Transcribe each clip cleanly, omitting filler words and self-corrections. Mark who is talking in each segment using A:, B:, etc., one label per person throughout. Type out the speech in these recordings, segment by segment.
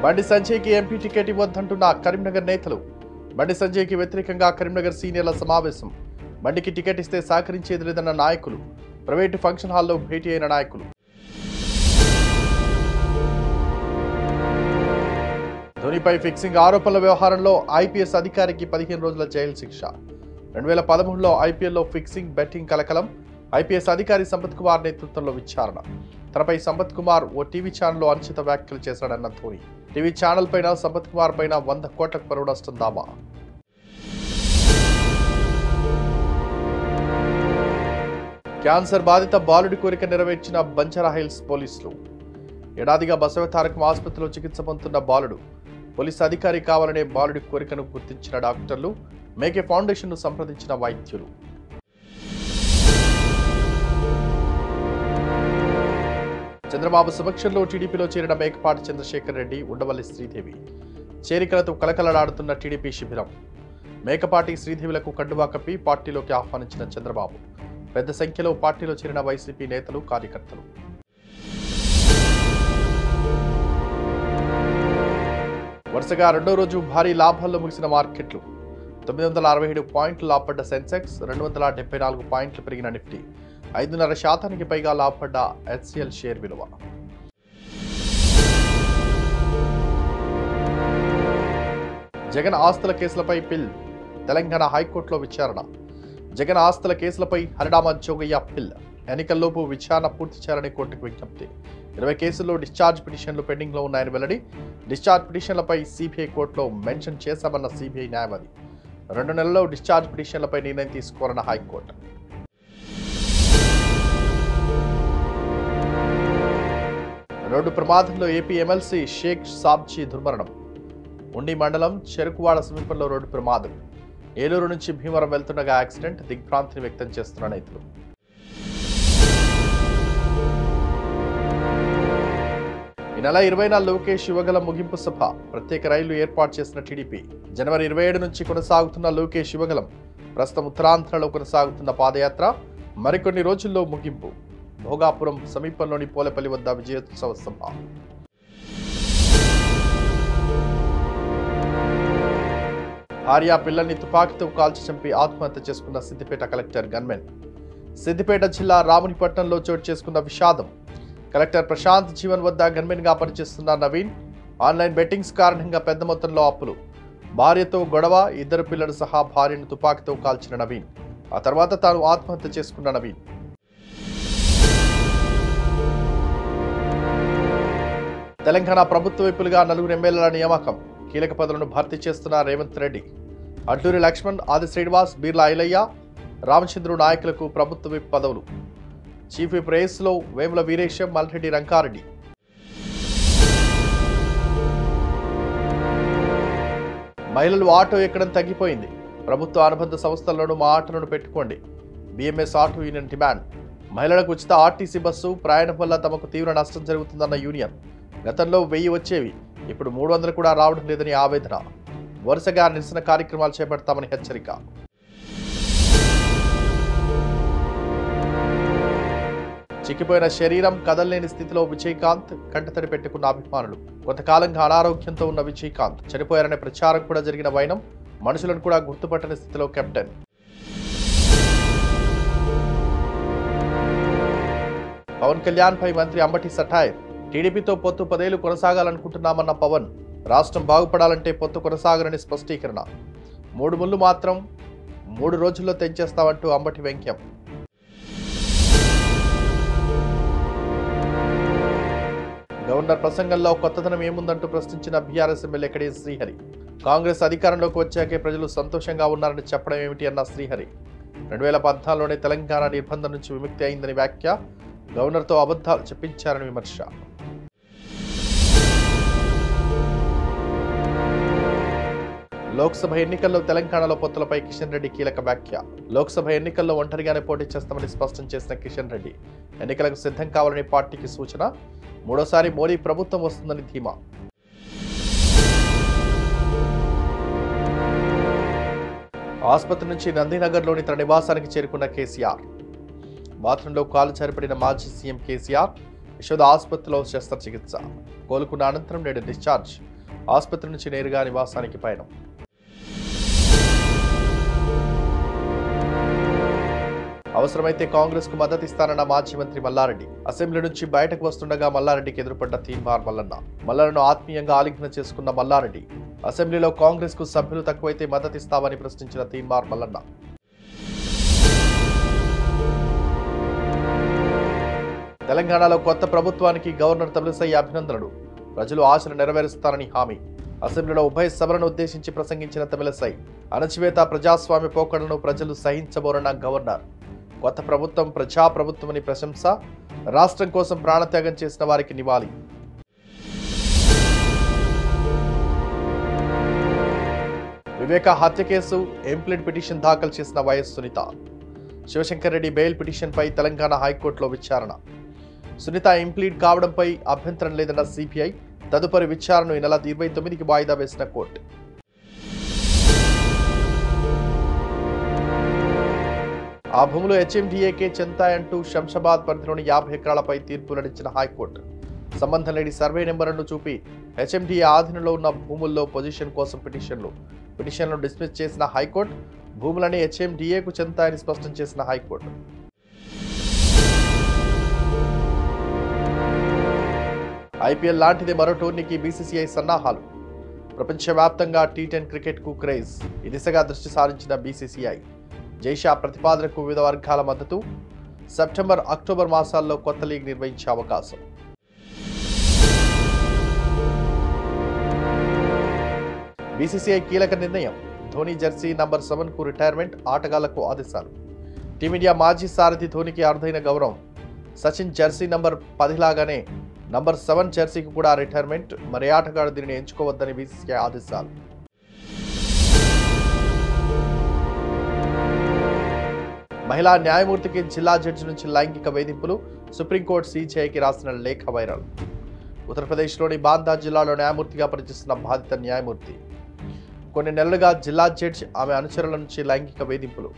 A: బండి సంజయ్కి MP ticket ఇవ్వద్దంటున్న Karimnagar నేతలు. బండి సంజయ్కి వ్యతిరేకంగా కరీంనగర్ సీనియర్ల సమావేశం. బండికి టికెట్ ఇస్తే సహకరించేది లేదన్న నాయకులు. ప్రైవేటు ఫంక్షన్ హాల్లో భేటీ అయిన నాయకులు. ధోనిపై ఫిక్సింగ్ ఆరోపణల వ్యవహారంలో ఐపీఎస్ అధికారికి 15 రోజుల జైలు శిక్ష. 2013లో ఐపీఎల్లో ఫిక్సింగ్ బెట్టింగ్ కలకలం. ఐపీఎస్ అధికారి సంపత్ కుమార్ నేతృత్వంలో విచారణ. తనపై సంపత్ కుమార్ ఓ టీవీ ఛానల్లో అనుచిత వ్యాఖ్యలు చేశాడన్న ధోని. టీవీ ఛానల్ పైన సంపత్ కుమార్ పైన 100 కోట్లకు పరువు నష్టం దావా. క్యాన్సర్ బాధిత బాలుడి కోరిక నెరవేర్చిన బంజారాహిల్స్ పోలీసులు. ఏడాదిగా బసవతారకం ఆసుపత్రిలో చికిత్స పొందుతున్న బాలుడు. పోలీసు అధికారి కావాలనే బాలుడి కోరికను గుర్తించిన డాక్టర్లు, మేకే ఫౌండేషన్ను సంప్రదించిన వైద్యులు. చంద్రబాబు సమక్షంలో టీడీపీలో చేరిన మేకపాటి చంద్రశేఖర్ రెడ్డి, ఉండవల్లి శ్రీదేవి. చేరికలతో కలకలలాడుతున్న టీడీపీ శిబిరం. మేకపాటి శ్రీదేవిలకు కండువా కప్పి పార్టీలోకి ఆహ్వానించిన చంద్రబాబు. పెద్ద సంఖ్యలో పార్టీలో చేరిన వైసీపీ నేతలు, కార్యకర్తలు. వరుసగా రెండో రోజు భారీ లాభాల్లో ముగిసిన మార్కెట్లు. 967 పాయింట్లు లాభపడ్డ సెన్సెక్స్, 274 పాయింట్లు పెరిగిన నిఫ్టీ. 5.5% పైగా లాభపడ్డ హెచ్సిఎల్ షేర్ విలువ. జగన్ ఆస్తుల కేసులపై పిల్. తెలంగాణ హైకోర్టులో విచారణ. జగన్ ఆస్తుల కేసులపై హరిడామ జోగయ్య పిల్. ఎన్నికల్లోపు విచారణ పూర్తి చేయాలని కోర్టుకు విజ్ఞప్తి. 20 కేసుల్లో డిశ్చార్జ్ పిటిషన్లు పెండింగ్లో ఉన్నాయని వెల్లడి. డిశ్చార్జ్ పిటిషన్లపై సిబిఐ కోర్టులో మెన్షన్ చేశామన్న సిబిఐ న్యాయవాది. 2 నెలల్లో డిశ్చార్జ్ పిటిషన్లపై నిర్ణయం తీసుకోవాలన్న హైకోర్టు. రోడ్డు ప్రమాదంలో ఏపీ ఎమ్మెల్సీ షేక్ సాబ్జీ దుర్మరణం. ఉండి మండలం చెరుకువాడ సమీపంలో రోడ్డు ప్రమాదం. ఏలూరు నుంచి భీమవరం వెళ్తుండగా యాక్సిడెంట్. దిగ్భ్రాంతిని వ్యక్తం చేస్తున్న నేతలు. ఈ నెల 20న లోకేష్ యువగల ముగింపు సభ. ప్రత్యేక రైళ్లు ఏర్పాటు చేసిన టీడీపీ. జనవరి 27 నుంచి కొనసాగుతున్న లోకేష్ యువగలం. ప్రస్తుతం ఉత్తరాంధ్రలో కొనసాగుతున్న పాదయాత్ర మరికొన్ని రోజుల్లో ముగింపు. భోగాపురం సమీపంలోని పోలేపల్లి వద్ద విజయోత్సవ సభ. భార్య పిల్లల్ని తుపాకీతో కాల్చి చంపి ఆత్మహత్య చేసుకున్న సిద్దిపేట కలెక్టర్ గన్మెన్. సిద్దిపేట జిల్లా రామునిపట్నంలో చోటు చేసుకున్న విషాదం. కలెక్టర్ ప్రశాంత్ జీవన్ వద్ద గన్మెన్ గా పనిచేస్తున్న నవీన్. ఆన్లైన్ బెట్టింగ్స్ కారణంగా పెద్ద మొత్తంలో అప్పులు. భార్యతో గొడవ. 2 పిల్లలు సహా భార్యను తుపాకీతో కాల్చిన నవీన్. ఆ తర్వాత తాను ఆత్మహత్య చేసుకున్న నవీన్. తెలంగాణ ప్రభుత్వ వైపులుగా 4 ఎమ్మెల్యేల నియామకం. కీలక పదవులను భర్తీ చేస్తున్న రేవంత్ రెడ్డి. అడ్లూరి లక్ష్మణ్, ఆది శ్రీనివాస్, బీర్లా ఐలయ్య, రామచంద్రు నాయకులకు ప్రభుత్వ విప్ పదవులు. చీఫ్ విప్ రేసులో వేముల వీరేశం, మల్రెడ్డి రంగారెడ్డి. మహిళలు ఆటో ఎక్కడం తగ్గిపోయింది. ప్రభుత్వ అనుబంధ సంస్థల్లోనూ మా ఆటోలను పెట్టుకోండి. BMS auto union demand. మహిళలకు ఉచిత ఆర్టీసీ బస్సు ప్రయాణం వల్ల తమకు తీవ్ర నష్టం జరుగుతుందన్న యూనియన్. గతంలో 1000 వచ్చేవి, ఇప్పుడు 300 కూడా రావడం లేదని ఆవేదన. వరుసగా నిరసన కార్యక్రమాలు చేపడతామని హెచ్చరిక. చిక్కిపోయిన శరీరం, కదలలేని స్థితిలో విజయకాంత్. కంటతడి పెట్టుకున్న అభిమానులు. కొంతకాలంగా అనారోగ్యంతో ఉన్న విజయకాంత్ చనిపోయారనే ప్రచారం కూడా జరిగిన వైనం. మనుషులను కూడా గుర్తుపట్టని స్థితిలో కెప్టెన్. పవన్ కళ్యాణ్ పై మంత్రి అంబటి సటాయర్. టీడీపీతో పొత్తు 10 ఏళ్లు కొనసాగాలనుకుంటున్నామన్న పవన్. రాష్ట్రం బాగుపడాలంటే పొత్తు కొనసాగరని స్పష్టీకరణ. 3 ముళ్ళు మాత్రం 3 రోజుల్లో తెంచేస్తామంటూ అంబటి వ్యంగ్యం. గవర్నర్ ప్రసంగంలో కొత్తదనం ఏముందంటూ ప్రశ్నించిన బీఆర్ఎస్ ఎమ్మెల్యే కడియం శ్రీహరి. కాంగ్రెస్ అధికారంలోకి వచ్చాకే ప్రజలు సంతోషంగా ఉన్నారని చెప్పడం ఏమిటి అన్న శ్రీహరి. 2014లోనే తెలంగాణ నిర్బంధం నుంచి విముక్తి అయిందని వ్యాఖ్య. గవర్నర్తో అబద్ధాలు చెప్పించారని విమర్శ. లోక్సభ ఎన్నికల్లో తెలంగాణలో పొత్తులపై కిషన్ రెడ్డి కీలక వ్యాఖ్య. లోక్సభ ఎన్నికల్లో ఒంటరిగానే పోటీ చేస్తామని స్పష్టం చేసిన కిషన్ రెడ్డి. ఎన్నికలకు సిద్ధం కావాలని పార్టీకి సూచన. 3వ మోడీ ప్రభుత్వం వస్తుందని ధీమా. ఆసుపత్రి నుంచి నందినగర్లోని తన నివాసానికి చేరుకున్న కేసీఆర్. బాత్రూంలో కాలు జారిపడిన మాజీ సీఎం కేసీఆర్. యశోద ఆసుపత్రిలో శస్త్రచికిత్స. కోలుకున్న అనంతరం నేడు డిశ్చార్జ్. ఆసుపత్రి నుంచి నేరుగా నివాసానికి పయనం. అవసరమైతే కాంగ్రెస్ కు మద్దతు ఇస్తానన్న మాజీ మంత్రి మల్లారెడ్డి. అసెంబ్లీ నుంచి బయటకు వస్తుండగా మల్లారెడ్డికి ఎదురుపడ్డ తీన్మార్ మల్లన్న. మల్లన్నను ఆత్మీయంగా ఆలింగనం చేసుకున్న మల్లారెడ్డి అసెంబ్లీలో కాంగ్రెస్ కు సభ్యులు తక్కువైతే మద్దతు ఇస్తామని ప్రశ్నించిన తీన్మార్ మల్లన్న. తెలంగాణలో కొత్త ప్రభుత్వానికి గవర్నర్ తమిళిసై అభినందనలు. ప్రజలు ఆశలు నెరవేరుస్తారని హామీ. అసెంబ్లీలో ఉభయ సభలను ఉద్దేశించి ప్రసంగించిన తమిళిసై అణచివేత ప్రజాస్వామ్య పోకడలను ప్రజలు సహించబోరన్న గవర్నర్. కొత్త ప్రభుత్వం ప్రజాప్రభుత్వమని ప్రశంస. రాష్ట్రం కోసం ప్రాణత్యాగం చేసిన వారికి నివాళి. వివేక హత్య కేసు ఎంప్లీడ్ పిటిషన్ దాఖలు చేసిన వైఎస్ సునీత. శివశంకర్ రెడ్డి బెయిల్ పిటిషన్పై తెలంగాణ హైకోర్టులో విచారణ. సునీత ఇంప్లీడ్ కావడంపై అభ్యంతరం లేదన్న సిబిఐ. తదుపరి విచారణను ఈ నెల 29కి వాయిదా వేసిన కోర్టు. ఆ భూములు హెచ్ఎండిఏకే చెందాయంటూ శంషాబాద్ పరిధిలోని 50 ఎకరాలపై తీర్పు వెల్లడించిన హైకోర్టు. సంబంధం లేని సర్వే నెంబర్లను చూపి హెచ్ఎండిఏ ఆధీనంలో ఉన్న భూముల్లో పొజిషన్ కోసం పిటిషన్లను డిస్మిస్ చేసిన హైకోర్టు. భూములని హెచ్ఎండిఏకు చెందాయని స్పష్టం చేసిన హైకోర్టు. ఐపీఎల్ లాంటిదే మరో టోర్నీకి బీసీసీఐ సన్నాహాలు. ప్రపంచవ్యాప్తంగా టీ10 క్రికెట్కు క్రేజ్. ఈ దిశగా దృష్టి సారించిన బీసీసీఐ జైషా ప్రతిపాదనకు వివిధ వర్గాల మద్దతు. సెప్టెంబర్, అక్టోబర్ మాసాల్లో కొత్త లీగ్ నిర్వహించే అవకాశం. బీసీసీఐ కీలక నిర్ణయం. ధోని జెర్సీ నంబర్ 7కు రిటైర్మెంట్. ఆటగాళ్లకు ఆదేశాలు. టీమిండియా మాజీ సారథి ధోనికి అరుదైన గౌరవం. సచిన్ జెర్సీ నంబర్ 10 లాగానే నంబర్ 7 జెర్సీకి కూడా రిటైర్మెంట్. మరే ఆటగాడు దీనిని ఎంచుకోవద్దని బీసీసీఐ ఆదేశాలు. మహిళా న్యాయమూర్తికి జిల్లా జడ్జి నుంచి లైంగిక వేధింపులు. సుప్రీంకోర్టు సీజేఐకి రాసిన లేఖ వైరల్. ఉత్తరప్రదేశ్లోని బాందా జిల్లాలో న్యాయమూర్తిగా పనిచేస్తున్న బాధిత న్యాయమూర్తి. కొన్ని నెలలుగా జిల్లా జడ్జి ఆమె అనుచరుల నుంచి లైంగిక వేధింపులు.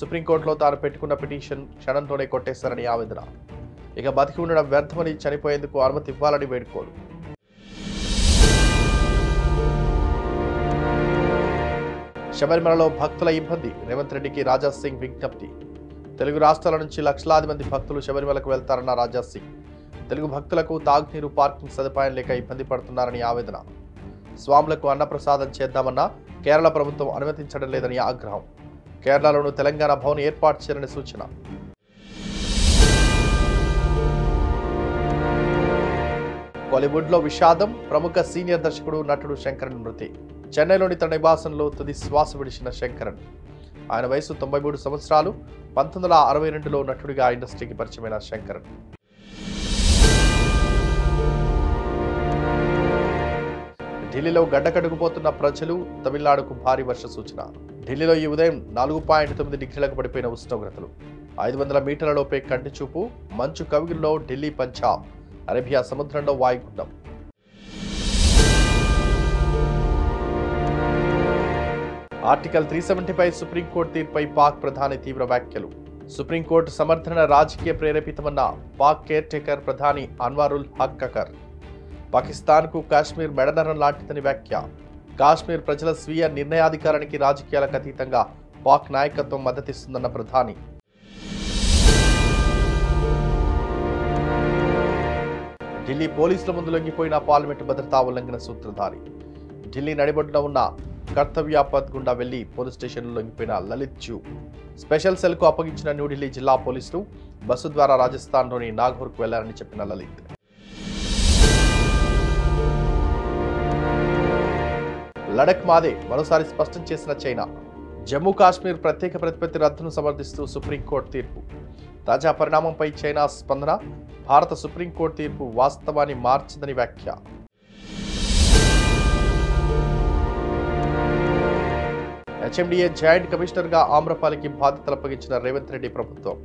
A: సుప్రీంకోర్టులో తాను పెట్టుకున్న పిటిషన్ క్షణంతోనే కొట్టేశారని ఆవేదన. ఇక బతికి ఉండడం వ్యర్థమని, చనిపోయేందుకు అనుమతి ఇవ్వాలని వేడుకోలు. శబరిమలలో భక్తుల ఇబ్బంది. రేవంత్ రెడ్డికి రాజా సింగ్ విజ్ఞప్తి. తెలుగు రాష్ట్రాల నుంచి లక్షలాది మంది భక్తులు శబరిమలకు వెళ్తారన్న రాజా సింగ్. తెలుగు భక్తులకు తాగునీరు, పార్కింగ్ సదుపాయం లేక ఇబ్బంది పడుతున్నారని ఆవేదన. స్వాములకు అన్నప్రసాదం చేద్దామన్నా కేరళ ప్రభుత్వం అనుమతించడం లేదని ఆగ్రహం. కేరళలోనూ తెలంగాణ భవన్ ఏర్పాటు చేయాలని సూచన. బాలీవుడ్లో విషాదం. ప్రముఖ సీనియర్ దర్శకుడు, నటుడు శంకరన్ మృతి. చెన్నైలోని తన నివాసంలో తుది శ్వాస విడిచిన శంకరన్. ఆయన వయసు 93 సంవత్సరాలు. 1962లో నటుడిగా ఇండస్ట్రీకి పరిచయమైన శంకరన్. ఢిల్లీలో గడ్డకడుగుపోతున్న ప్రజలు. తమిళనాడుకు భారీ వర్ష సూచన. ఢిల్లీలో ఈ ఉదయం 4.9 డిగ్రీలకు పడిపోయిన ఉష్ణోగ్రతలు. 500 మీటర్ల లోపే కంటి చూపు. మంచు కవిగిల్లో ఢిల్లీ, పంజాబ్, అరేబియా సముద్రంలో వాయుగుండం. ఆర్టికల్ 370పై సుప్రీంకోర్టు తీర్పుపై పాక్ ప్రధాని తీవ్ర వ్యాఖ్యలు. సుప్రీంకోర్టు సమర్థన రాజకీయ ప్రేరేపితమన్న పాక్ కేర్ టేకర్ ప్రధాని అన్వారుల్ హక్ కకర్. పాకిస్తాన్కు కాశ్మీర్ మెడనరం లాంటిదని వ్యాఖ్య. కాశ్మీర్ ప్రజల స్వీయ నిర్ణయాధికారానికి రాజకీయాలకు అతీతంగా పాక్ నాయకత్వం మద్దతిస్తుందన్న ప్రధాని. ఢిల్లీ పోలీసుల ముందు లొంగిపోయిన పార్లమెంటు భద్రతా ఉల్లంఘన సూత్రధారి. ఢిల్లీ నడిబొడ్డున ఉన్న కర్తవ్య పథ్ గుండా వెళ్లి పోలీస్ స్టేషన్లో లొంగిపోయిన లలిత్ జూ. స్పెషల్ సెల్కు అప్పగించిన న్యూఢిల్లీ జిల్లా పోలీసులు. బస్సు ద్వారా రాజస్థాన్లోని నాగౌర్కు వెళ్లారని చెప్పిన లలిత్. లడక్ మాదే మరోసారి స్పష్టం చేసిన చైనా. జమ్మూ కాశ్మీర్ ప్రత్యేక ప్రతిపత్తి రద్దును సమర్థిస్తూ సుప్రీంకోర్టు తీర్పు. తాజా పరిణామంపై చైనా స్పందన. భారత సుప్రీంకోర్టు తీర్పు వాస్తవాన్ని మార్చిందని వ్యాఖ్య. హెచ్ఎండిఏ జాయింట్ కమిషనర్గా ఆమ్రపాలికి బాధ్యతలు అప్పగించిన రేవంత్ రెడ్డి ప్రభుత్వం.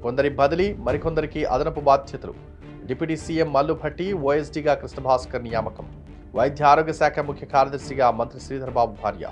A: కొందరి బదిలీ, మరికొందరికి అదనపు బాధ్యతలు. డిప్యూటీ సీఎం మల్లు భట్టి, ఓఎస్డీగా కృష్ణ భాస్కర్ నియామకం. వైద్య ఆరోగ్య శాఖ ముఖ్య కార్యదర్శిగా మంత్రి శ్రీధర్ బాబు భార్య.